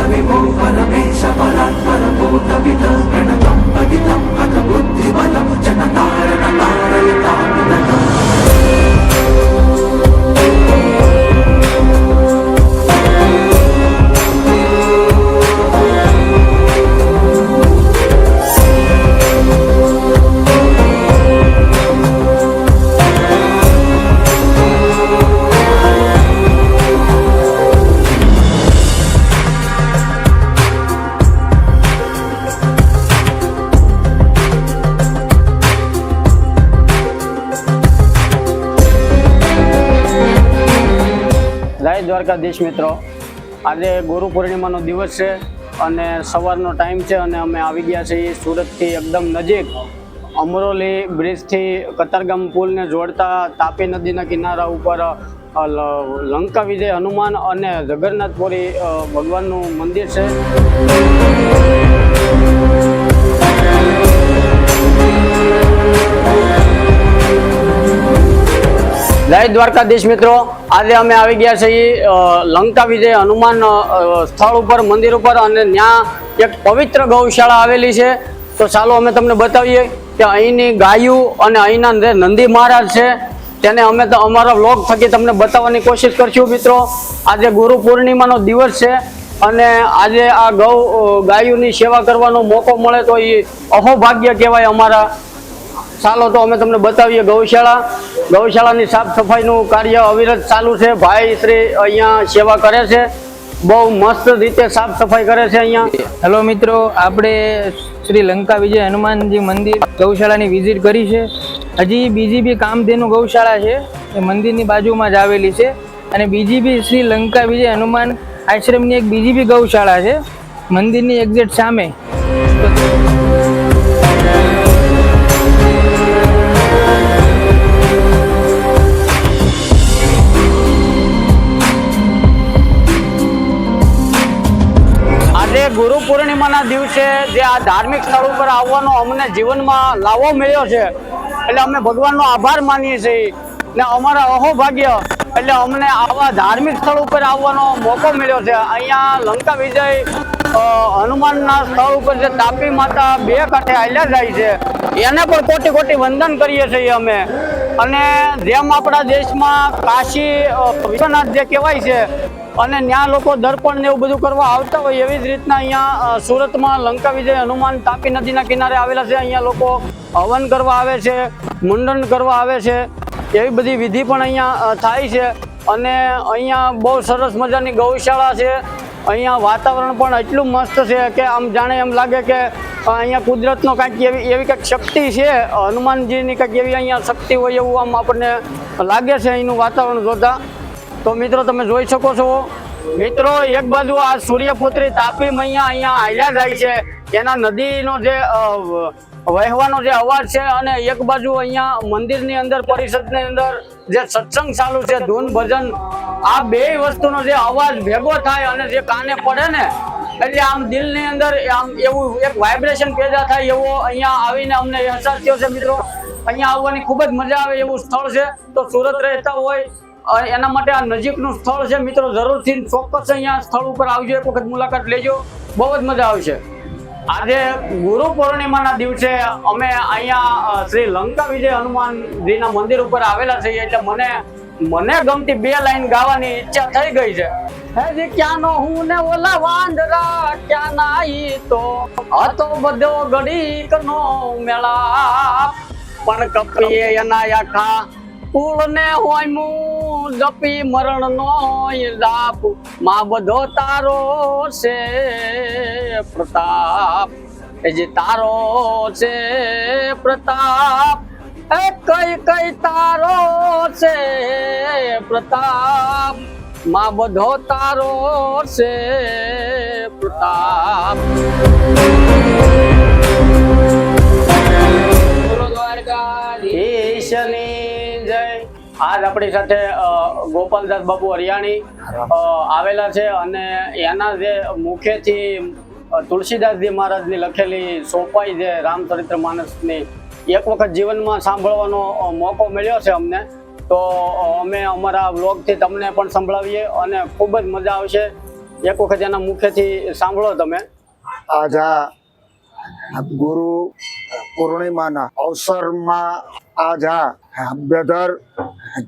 विभो परमेश परात्पर भूतपित प्रणतं पतितं अथ बुद्धिबलं जनतारण कारयतामिदम् જય દ્વારકાધીશ મિત્રો, આજે ગુરુ પૂર્ણિમાનો દિવસ છે અને સવારનો ટાઈમ છે અને અમે આવી ગયા છીએ સુરતથી એકદમ નજીક અમરોલી બ્રિજથી કતારગામ પુલને જોડતા તાપી નદીના કિનારા ઉપર લંકા વિજય હનુમાન અને જગન્નાથપુરી ભગવાનનું મંદિર છે. જય દ્વારકાધીશ મિત્રો, આજે અમે આવી ગયા છીએ લંકા વિજય હનુમાન સ્થળ ઉપર, મંદિર ઉપર, અને ત્યાં એક પવિત્ર ગૌશાળા આવેલી છે. તો ચાલો અમે તમને બતાવીએ કે અહીંની ગાયું અને અહીંના જે નંદી મહારાજ છે તેને અમે તો અમારા વ્લોગ થકી તમને બતાવવાની કોશિશ કરશું. મિત્રો, આજે ગુરુ પૂર્ણિમાનો દિવસ છે અને આજે આ ગાયોની સેવા કરવાનો મોકો મળે તો એ અહોભાગ્ય કહેવાય અમારા. ચાલો તો અમે તમને બતાવીએ ગૌશાળાની સાફ સફાઈનું કાર્ય અવિરત ચાલુ છે. ભાઈ શ્રી અહીંયા સેવા કરે છે, બહુ મસ્ત રીતે સાફ સફાઈ કરે છે અહીંયા. હેલો મિત્રો, આપણે શ્રી લંકા વિજય હનુમાનજી મંદિર ગૌશાળાની વિઝિટ કરી છે. હજી બીજી બી કામધેનુ ગૌશાળા છે એ મંદિરની બાજુમાં જ આવેલી છે, અને બીજી બી શ્રી લંકા વિજય હનુમાન આશ્રમની એક બીજી બી ગૌશાળા છે મંદિરની એક્ઝેક્ટ સામે. ગુરુ પૂર્ણિમાના દિવસે જે આ ધાર્મિક સ્થળ ઉપર આવવાનો અમને જીવનમાં લાવો મળ્યો છે એટલે અમે ભગવાનનો આભાર માનીએ છીએ ને અમારા અહોભાગ્ય એટલે અમને આવા ધાર્મિક સ્થળ ઉપર આવવાનો મોકો મળ્યો છે. અહીંયા લંકા વિજય હનુમાનના સ્થળ ઉપર જે તાપી માતા બે કાંઠે હાલ્યા જાય છે એને પણ કોટી કોટી વંદન કરીએ છીએ અમે. અને જેમ આપણા દેશમાં કાશી વિશ્વનાથ જે કહેવાય છે અને ત્યાં લોકો દર્પણ ને એવું બધું કરવા આવતા હોય, એવી જ રીતના અહીંયા સુરતમાં લંકા વિજય હનુમાન તાપી નદીના કિનારે આવેલા છે. અહીંયા લોકો હવન કરવા આવે છે, મુંડન કરવા આવે છે, એવી બધી વિધિ પણ અહીંયા થાય છે. અને અહીંયા બહુ સરસ મજાની ગૌશાળા છે. અહીંયા વાતાવરણ પણ એટલું મસ્ત છે કે આમ જાણે એમ લાગે કે અહીંયા કુદરતનો કાંઈક એવી કંઈક શક્તિ છે, હનુમાનજીની કંઈક એવી અહીંયા શક્તિ હોય એવું આમ આપણને લાગે છે અહીંનું વાતાવરણ જોતા. તો મિત્રો, તમે જોઈ શકો છો મિત્રો, એક બાજુ આ સૂર્યપુત્રી તાપી મૈયા અહીંયા હાલ્યા જાય છે, એના નદીનો જે વહેવાનો જે અવાજ છે, અને એક બાજુ અહીંયા મંદિરની અંદર પરિષદની અંદર જે સત્સંગ ચાલુ છે, ધૂન ભજન, આ બે વસ્તુનો જે અવાજ ભેગો થાય અને જે કાને પડે ને એટલે આમ દિલની અંદર આમ એવું એક વાઇબ્રેશન પેદા થાય એવો અહીંયા આવીને અમને અહેસાસ થયો છે. મિત્રો, અહીંયા આવવાની ખૂબ જ મજા આવે એવું સ્થળ છે. તો સુરત રહેતા હોય એના માટે આ નજીકનું સ્થળ છે. મિત્રો, જરૂરથી ચોક્કસ અહીંયા સ્થળ ઉપર આવજો, એક વખત મુલાકાત લેજો, બહુ જ મજા આવશે. આજે ગુરુ પૂર્ણિમાના દિવસે અમે અહીંયા શ્રી લંકા વિજય હનુમાનજીના મંદિર ઉપર આવેલા છીએ એટલે મને ગમતી બે લાઈન ગાવાની ઈચ્છા થઈ ગઈ છે. હજી ક્યાંનો હું ને ઓલા વાંદરા ક્યાંના ઈ તો હતો બધો ઘડીકનો મેળા, પણ કપીએ એના આખા કુળ ને હોયમું જપી મરણ નો દાપ, માં બધો તારો છે પ્રતાપ, એ જે તારો છે પ્રતાપ, એ કઈ તારો છે પ્રતાપ, માં બધો તારો છે પ્રતાપ. દ્વારકાધીશની જય. આજ આપણી સાથે ગોપાલદાસ બાબુ હરિયાણી આવેલા છે અને એના જે મુખેથી તુલસીદાસજી મહારાજની લખેલી સોપાઈ જે રામચરિત્ર માનસની એક વખત જીવનમાં સાંભળવાનો મોકો મળ્યો છે અમને, તો અમે અમારા વ્લોગથી તમને પણ સંભળાવીએ અને ખૂબ જ મજા આવશે. એક વખત એના મુખેથી સાંભળો તમે. આજા ગુરુ પૂર્ણિમાના અવસરમાં આજા બ્રધર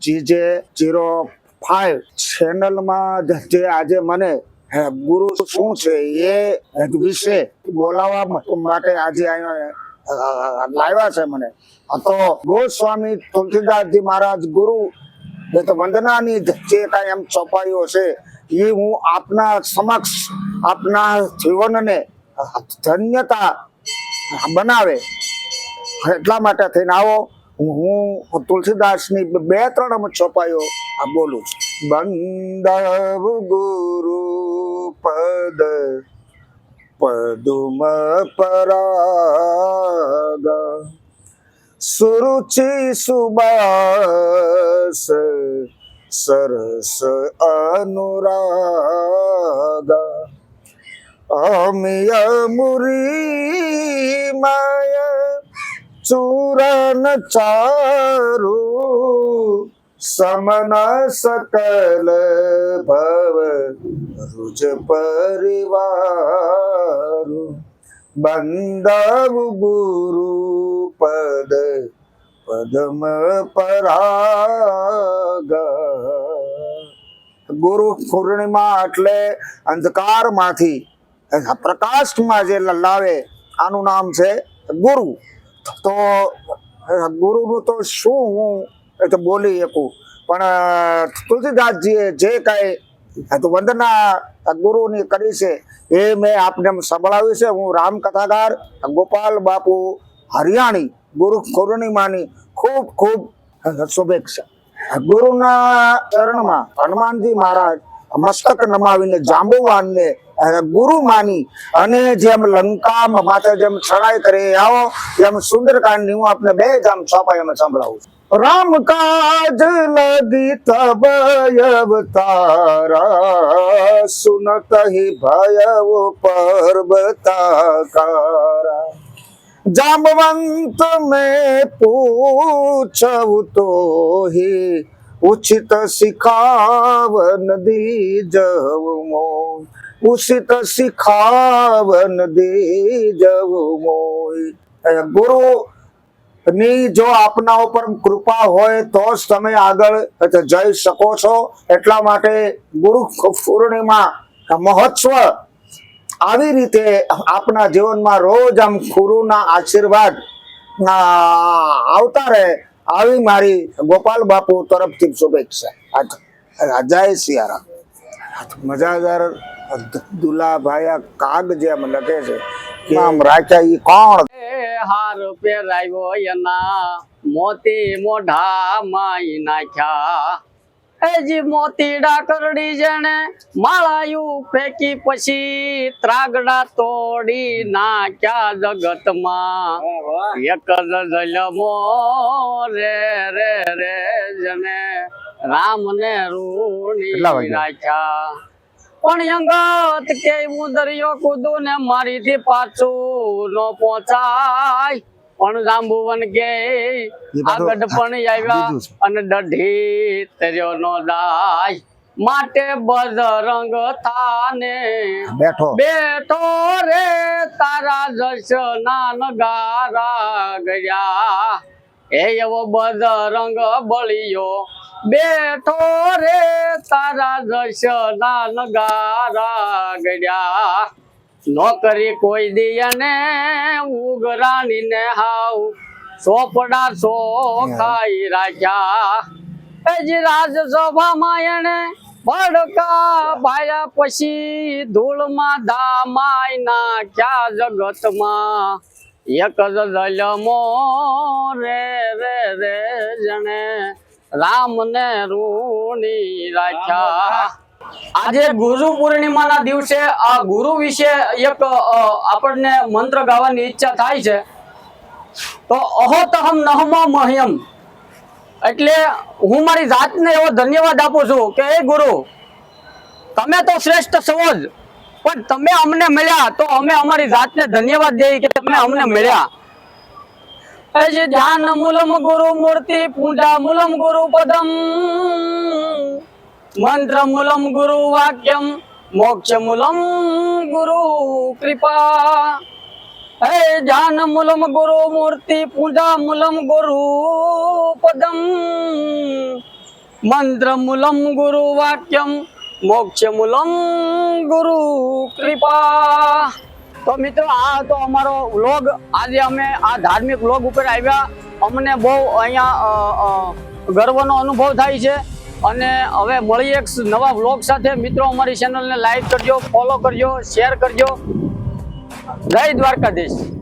GJ05 ચેનલમાં જે આજે મને ગુરુ શું છે એ વિશે બોલાવવા માટે આજે અહીંયા લાવ્યા છે. મને તો ગોસ્વામી તુલસીદાસજી મહારાજ ગુરુ એ તો વંદનાની જે કાંઈ એમ ચોપાઈઓ છે એ હું આપના સમક્ષ આપના જીવનને ધન્યતા બનાવે એટલા માટે થઈને આવો હું તુલસીદાસની 2-3 ચોપાઈઓ બોલું છું. બંદવ ગુરુ પદ પદુમ પરાગ સુરુચિ સુબાસ સરસ અનુરાગ અમિય મુરી માય ચૂરન ચારુ સમન સકલ ભવ રુજ પરિવારુ બંદવ ગુરુ પદ પદમ પરાગ. ગુરુ પૂર્ણિમા એટલે અંધકારમાંથી પ્રકાશમાં જે લાવે આનું નામ છે ગુરુ. તો ગુરુનું તો શું હું એ તો બોલી શકું, પણ તુલસીદાસજીએ જે કાંઈ વંદના ગુરુની કરી છે એ મેં આપને સંભળાવ્યું છે. હું રામકથાકાર ગોપાલ બાપુ હરિયાણી ગુરુ પૂર્ણિમાની ખૂબ ખૂબ શુભેચ્છા. ગુરુના ચરણમાં હનુમાનજી મહારાજ મસ્તક નમાવીને જાંબુવાનને ગુરુ માની અને જેમ લંકા માથે જેમ ચડાઈ કરી આવો એમ સુંદરકાંડની હું આપને 2 જામ ચોપાઈમાં સંભળાવું છું. રામ કાજ લગી તબ અવતારા સુનત હિ ભયવ પર્વતાકારા जामवंत में पूछव तो ही उचित सिखावन दीजव मोय उचित सिखावन दीजव मोय. गुरु ની જો આપના ઉપર કૃપા હોય તો જ તમે આગળ જઈ શકો છો. એટલા માટે ગુરુ પૂર્ણિમા મહોત્સવ આવી રીતે આપના જીવનમાં રોજ આમ ગુરુના આશીર્વાદ આવતા રહે આવી મારી ગોપાલ બાપુ તરફથી શુભેચ્છા. જય સિયારામ. મજાદાર દુલાભાઈ કાગ જેમ લખે છે નામ રાખ્યા ઈ કોણ? હાર પહેરાવ્યો એના મોતી મોઢા માઈ નાખ્યા. એજી મોતીડા કરડી જેણે માળાયું ફેંકી પછી ત્રાગડા તોડી નાખ્યા જગતમાં. એક જ જલમો રે રે રે જને રામ ને રૂણી રાખ્યા. પણ અંગત કે હું દરિયો કૂદું ને મારીથી પાછું નો પહોંચાય. પણ જાંબુવન કે આગળ પણ આવ્યા અને દઢી તર્યો નો દાય. માટે બજરંગ થાને બેઠો રે તારા જશ ના નગારા ગયા. એ એવો બજરંગ બળિયો બેઠો રે તારા જશ ના નગારા ગયા. નોકરી કોઈ દિયને ઉગરાણી ને હાવ સોપડા સો ખાઈ રાખ્યા. એજી રાજસભામાં એને ભડકા ભાયા પછી ધૂળમાં ધામાઈ નાખ્યા જગતમાં. એક જ જલમો રે રે રે જણે રામ ને રૂણી રાખ્યા. આજે ગુરુ પૂર્ણિમાના દિવસે આ ગુરુ વિશે એક આપણને મંત્ર ગાવાની ઈચ્છા થાય છે. તો અહોતહમ નહમો મહ્યમ એટલે હું મારી જાતને એવો ધન્યવાદ આપું છું કે એ ગુરુ તમે તો શ્રેષ્ઠ છો જ, પણ તમે અમને મળ્યા તો અમે અમારી જાતને ધન્યવાદ દઈએ કે તમે અમને મળ્યા. જે ધ્યાન મૂલમ ગુરુ મૂર્તિ પૂજા મૂલમ ગુરુ પદમ મંત્ર મૂલમ ગુરુ વાક્યમ મોક્ષ મૂલમ ગુરુ કૃપા. હે જાન મૂલમ ગુરુ મૂર્તિ પૂજા મૂલમ ગુરુ પદમ મંત્ર મૂલમ ગુરુ વાક્યમ મોક્ષ મૂલમ ગુરુ કૃપા. તો મિત્રો આ હતો અમારો વ્લોગ. આજે અમે આ ધાર્મિક વ્લોગ ઉપર આવ્યા. અમને બહુ અહીંયા ગર્વનો અનુભવ થાય છે. અને હવે મળીએ એક નવા વ્લોગ સાથે. મિત્રો અમારી ચેનલને લાઈક કરજો, ફોલો કરજો, શેર કરજો. જય દ્વારકાધીશ.